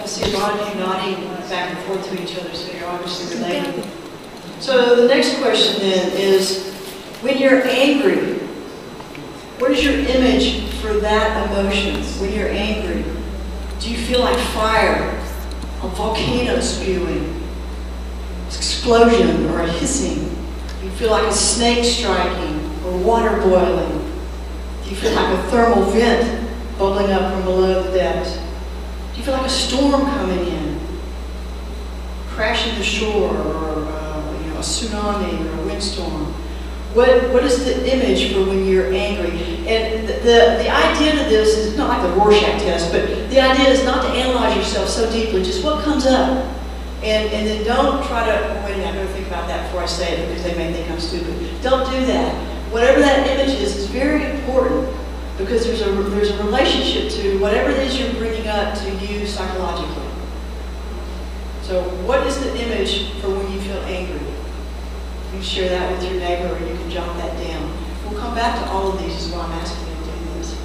see a lot of you nodding back and forth to each other, so you're obviously related. So the next question then is, when you're angry, what is your image for that emotion? When you're angry, do you feel like fire, a volcano spewing, explosion or a hissing? Do you feel like a snake striking or water boiling? Do you feel like a thermal vent bubbling up from below the depths? Do you feel like a storm coming in, crashing the shore, or a tsunami or a windstorm? What is the image for when you're angry? And the idea to this is not like the Rorschach test, but the idea is not to analyze yourself so deeply, just what comes up. And then don't try to, wait a minute, I'm going to think about that before I say it because they may think I'm stupid. Don't do that. Whatever that image is very important because there's a relationship to whatever it is you're bringing up to you psychologically. So what is the image for when you feel angry? You can share that with your neighbor or you can jot that down. We'll come back to all of these is why I'm asking you to do this.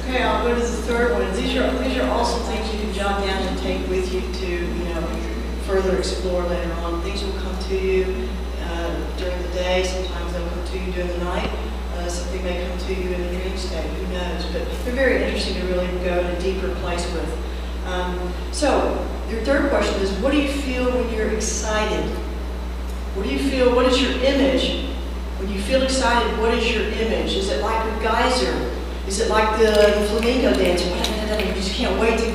Okay, I'll go to the third one. These are also things you can jot down and take with you to, further explore later on. Things will come to you during the day. Sometimes they'll come to you during the night. Something may come to you in a dream state. Who knows? But they're very interesting to really go in a deeper place with. So your third question is, what do you feel when you're excited? What do you feel? What is your image? When you feel excited, what is your image? Is it like a geyser? Is it like the flamingo dance? You just can't wait to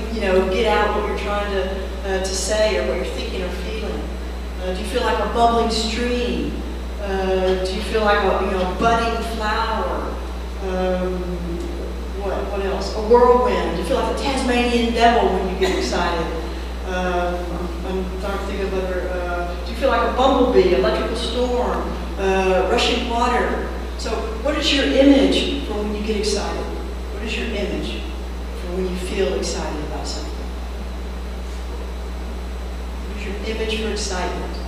get out what you're trying to say or what you're thinking or feeling. Do you feel like a bubbling stream? Do you feel like a budding flower? What else? A whirlwind. Do you feel like a Tasmanian devil when you get excited? I'm trying to think of other. Do you feel like a bumblebee, electrical storm, rushing water? So what is your image for when you get excited? What is your image for when you feel excited about something? What is your image for excitement?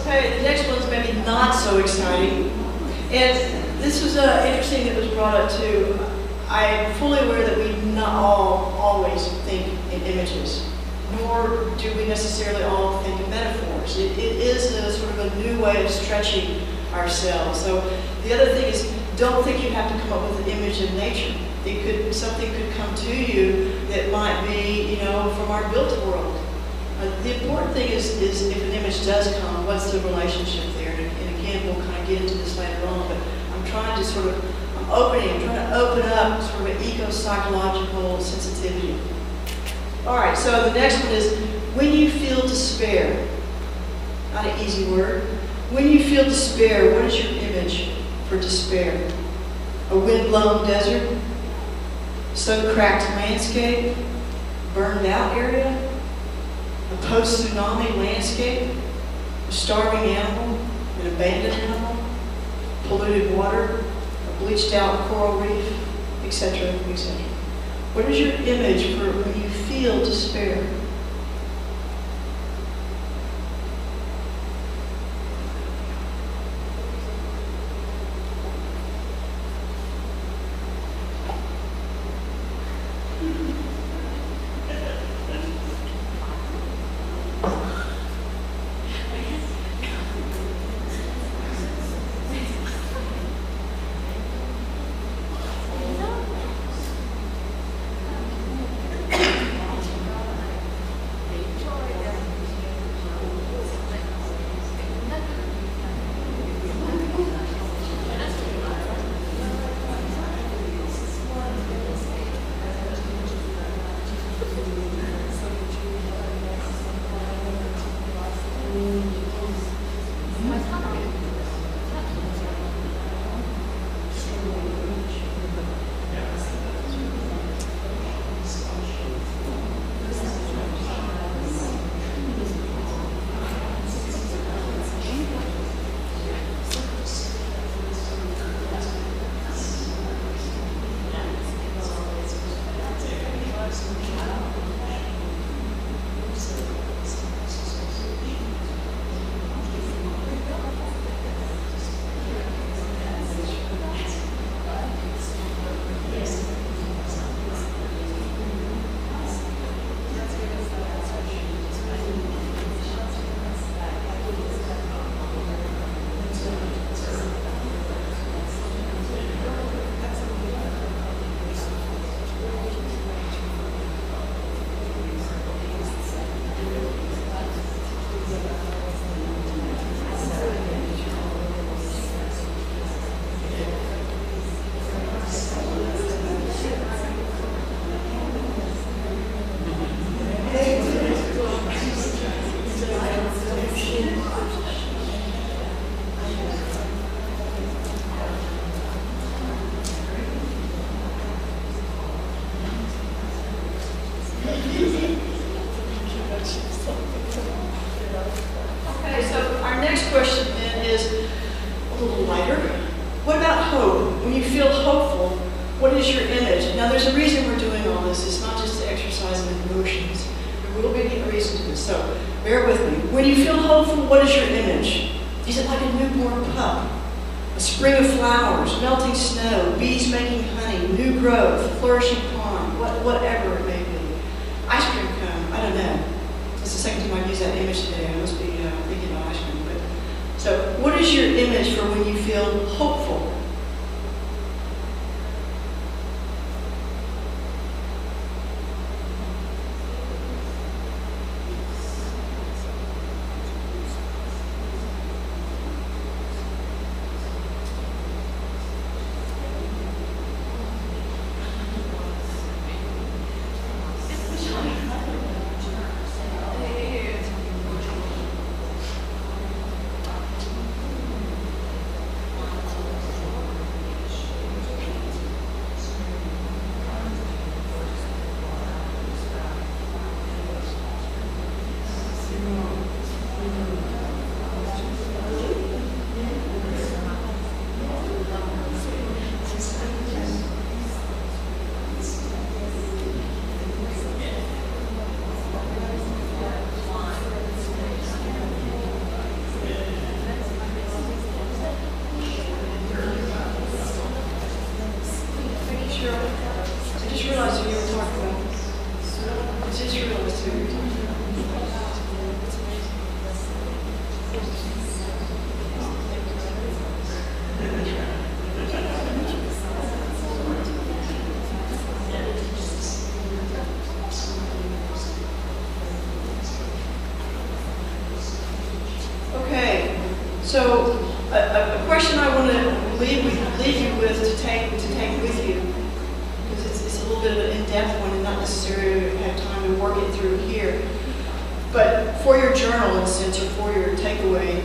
Okay, the next one's maybe not so exciting. And this was interesting that was brought up too. I'm fully aware that we not all always think in images, nor do we necessarily all think in metaphors. It is a sort of a new way of stretching ourselves. So the other thing is, don't think you have to come up with an image of nature. Something could come to you that might be, from our built world. The important thing is if an image does come, what's the relationship there? And again, we'll kind of get into this later on, but I'm trying to I'm trying to open up sort of an eco-psychological sensitivity. All right, so the next one is when you feel despair. Not an easy word. When you feel despair, what is your image for despair? A wind-blown desert? Sun-cracked landscape? Burned-out area? A post-tsunami landscape? A starving animal? An abandoned animal? Polluted water? A bleached-out coral reef? Etc., etc. What is your image for when you feel despair? So a question I want to leave you with to take with you, because it's a little bit of an in-depth one and not necessarily have time to work it through here. But for your journal, in a sense, or for your takeaway,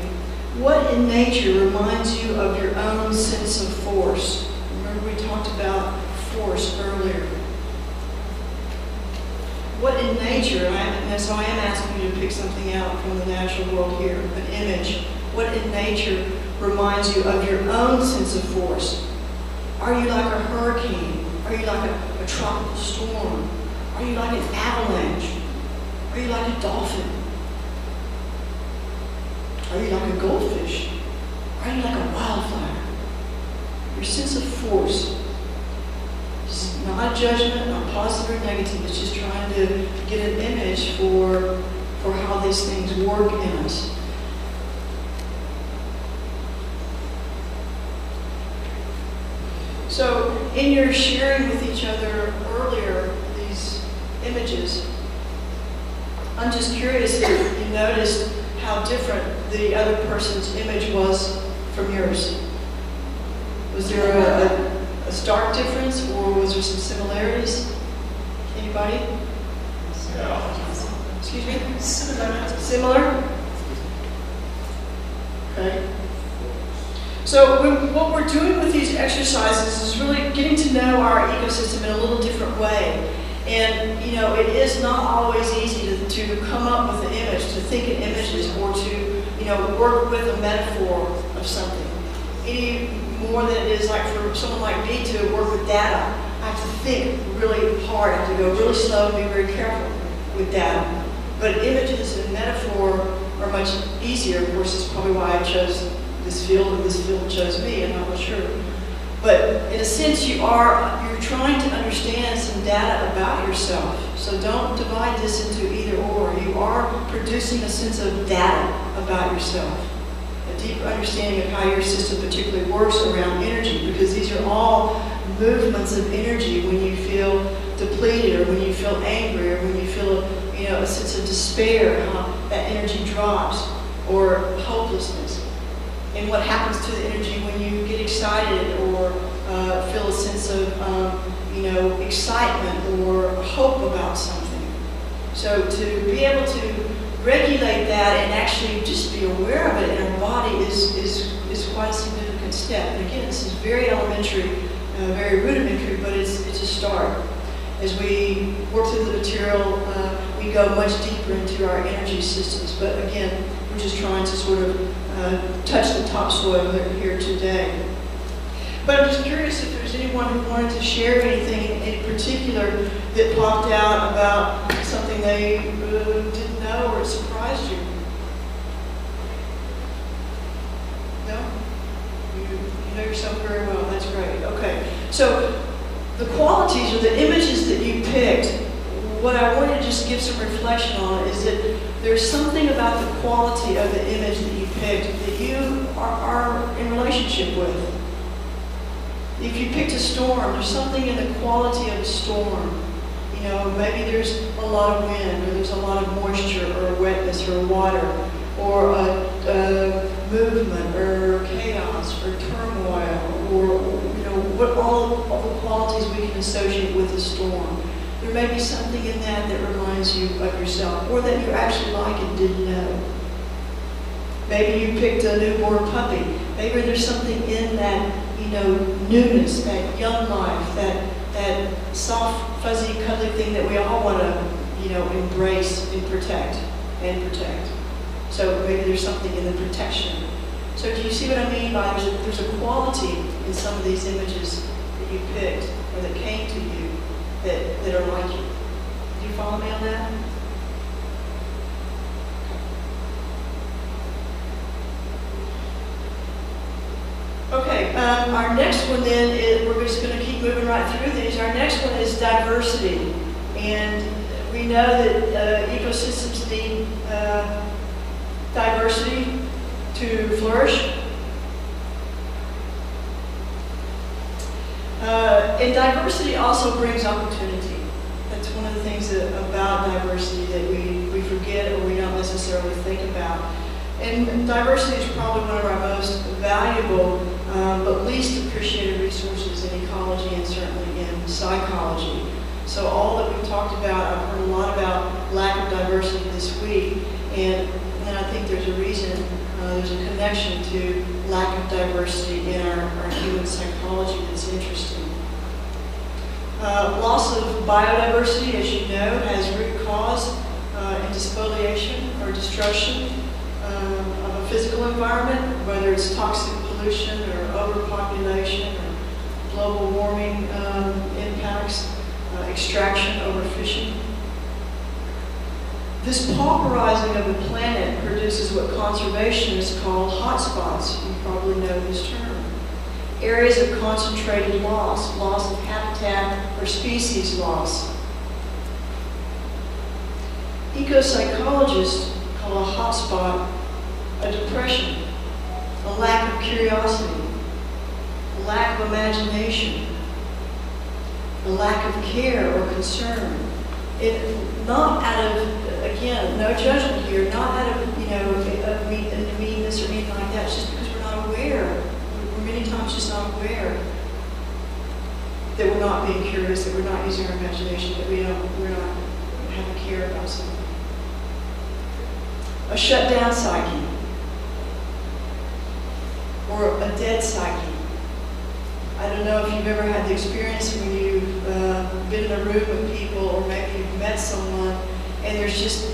what in nature reminds you of your own sense of force? Remember we talked about force earlier. What in nature, and so I am asking you to pick something out from the natural world here, an image. What in nature reminds you of your own sense of force? Are you like a hurricane? Are you like a tropical storm? Are you like an avalanche? Are you like a dolphin? Are you like a goldfish? Are you like a wildfire? Your sense of force. It's not a judgment, not positive or negative. It's just trying to get an image for how these things work in us. So, in your sharing with each other earlier, these images, I'm just curious if you noticed how different the other person's image was from yours. Was there a stark difference, or was there some similarities? Anybody? Yeah. Excuse me? Similar? Okay. So what we're doing with these exercises is really getting to know our ecosystem in a little different way. And, you know, it is not always easy to come up with an image, to think in images, or to, you know, work with a metaphor of something. Any more than it is like for someone like me to work with data. I have to think really hard. I have to go really slow and be very careful with data. But images and metaphor are much easier. Of course, it's probably why I chose this field, and this field chose me, I'm not sure. But in a sense, you're trying to understand some data about yourself. So don't divide this into either or. You are producing a sense of data about yourself. A deeper understanding of how your system particularly works around energy, because these are all movements of energy when you feel depleted, or when you feel angry, or when you feel a sense of despair, how that energy drops, or hopelessness. And what happens to the energy when you get excited, or feel a sense of excitement or hope about something. So to be able to regulate that and actually just be aware of it in our body is quite a significant step. And again, this is very elementary, very rudimentary, but it's a start. As we work through the material, we go much deeper into our energy systems. But again, we're just trying to sort of touch the topsoil here today. But I'm just curious if there's anyone who wanted to share anything in particular that popped out about something they didn't know, or it surprised you. No? You know yourself very well. That's great. Okay. So the qualities or the images that you picked, what I want to just give some reflection on is that there's something about the quality of the image that you picked that you are in relationship with. If you picked a storm, there's something in the quality of a storm. You know, maybe there's a lot of wind, or there's a lot of moisture, or wetness, or water, or a movement, or chaos, or turmoil, or what all the qualities we can associate with a storm. There may be something in that reminds you of yourself, or that you actually like and didn't know. Maybe you picked a newborn puppy. Maybe there's something in that, newness, that young life, that soft, fuzzy, cuddly thing that we all want to, embrace and protect. So maybe there's something in the protection. So do you see what I mean by there's a quality in some of these images that you picked, or that came to you, that are like you? Do you follow me on that? Okay, our next one then is, we're just going to keep moving right through these. Our next one is diversity. And we know that ecosystems need diversity to flourish. And diversity also brings opportunity. That's one of the things about diversity that we forget, or we don't necessarily think about. And diversity is probably one of our most valuable but least appreciated resources in ecology and certainly in psychology. So all that we've talked about, I've heard a lot about lack of diversity this week, and I think there's a reason, there's a connection to lack of diversity in our human psychology that's interesting. Loss of biodiversity, as you know, has root cause in spoliation or destruction of a physical environment, whether it's toxic pollution or overpopulation or global warming impacts, extraction, overfishing. This pauperizing of the planet produces what conservationists call hotspots. You probably know this term. Areas of concentrated loss, loss of habitat or species loss. Ecopsychologists call a hotspot a depression, a lack of curiosity, a lack of imagination, a lack of care or concern. Not out of, again, no judgment here, not out of, meanness or anything like that. It's just because we're not aware. We're many times just not aware that we're not being curious, that we're not using our imagination, that we're not having care about something. A shutdown psyche, or a dead psyche. I don't know if you've ever had the experience when you've been in a room with people, or maybe you've met someone, and there's just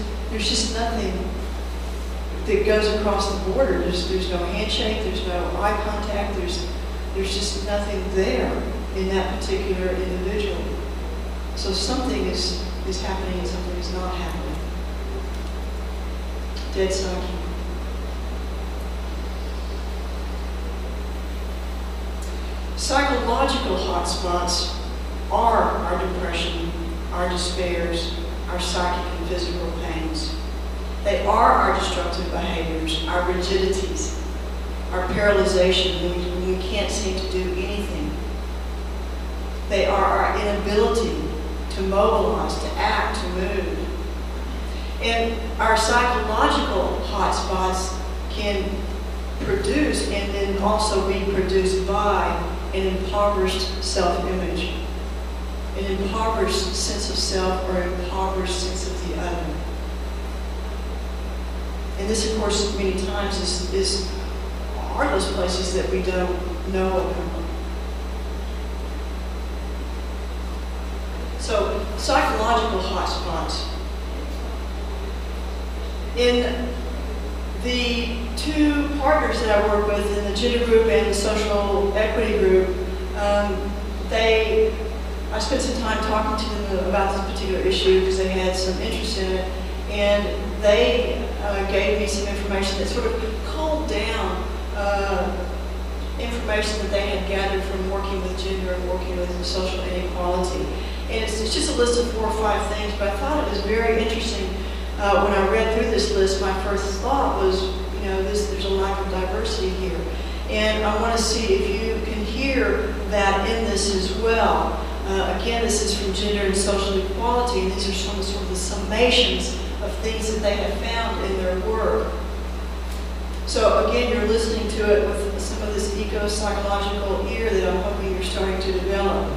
nothing that goes across the border. There's no handshake, there's no eye contact, there's just nothing there in that particular individual. So something is happening and something is not happening. Dead psyche. Psychological hotspots are our depression, our despairs, our psychic and physical pains. They are our destructive behaviors, our rigidities, our paralyzation when we can't seem to do anything. They are our inability to mobilize, to act, to move. And our psychological hotspots can produce and then also be produced by an impoverished self-image, an impoverished sense of self or an impoverished sense of the other. And this, of course, many times are those places that we don't know about. So, psychological hotspots. In the two partners that I work with in the gender group and the social equity group, I spent some time talking to them about this particular issue because they had some interest in it, and they gave me some information that sort of culled down information that they had gathered from working with gender and working with social inequality. And it's just a list of 4 or 5 things, but I thought it was very interesting. When I read through this list, my first thought was, there's a lack of diversity here. And I want to see if you can hear that in this as well. Again, this is from Gender and Social Equality, and these are some of the summations of things that they have found in their work. So again, you're listening to it with some of this eco-psychological ear that I'm hoping you're starting to develop.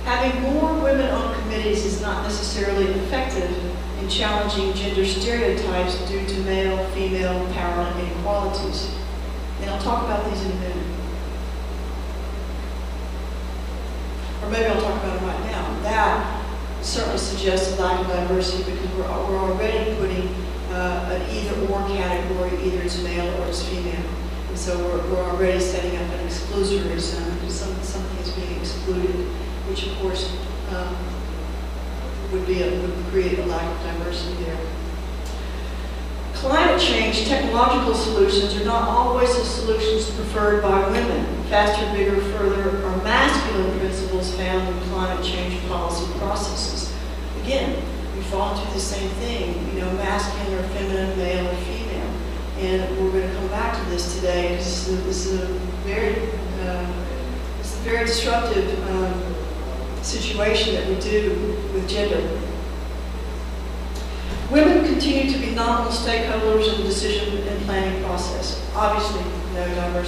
Having more women on committees is not necessarily effective in challenging gender stereotypes due to male-female power inequalities. And I'll talk about these in a minute. Or maybe I'll talk about them right now. That certainly suggests a lack of diversity because we're already putting an either-or category, either it's male or it's female. And so we're already setting up an exclusory zone because something is being excluded, which of course would create a lack of diversity there. Climate change technological solutions are not always the solutions preferred by women. Faster, bigger, further are masculine principles found in climate change policy processes. Again, we fall into the same thing, masculine or feminine, male or female. And we're going to come back to this today because this is a very disruptive situation that we do with gender. Women continue to be nominal stakeholders in the decision and planning process. Obviously, no diversity.